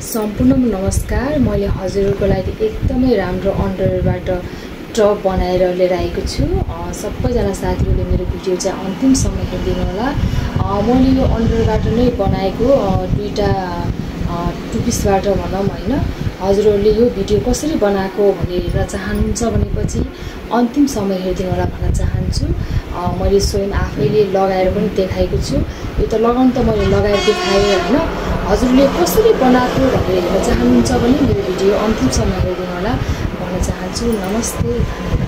सम्पूर्ण नमस्कार। मैले हजुरहरुको लागि एकदमै राम्रो अन्डरबाट टप बनाएर लिएर आएको छु। सबैजना साथीहरुले मेरो भिडियो चाहिँ अन्तिमसम्म हेरिदिनु होला। मैले यो अन्डरबाट नै बनाएको दुईटा टु पिसबाट भनौं हैन। हजुरहरुले यो भिडियो कसरी बनाएको भनेर हेर्न चाहनुहुन्छ भनेपछि अन्तिमसम्म हेरिदिनु होला भन्न चाहन्छु। मैले स्वयं आफैले लगाएर पनि देखाएको छु। यो त लगाउन त मैले लगाएर देखाएँ हैन। हजुरले कसरी बनाएको भनेर हेर्न चाहनुहुन्छ भने मेरो भिडियो अन्तिमसम्म हेरिदिनु होला भन्न चाहन्छु। नमस्ते।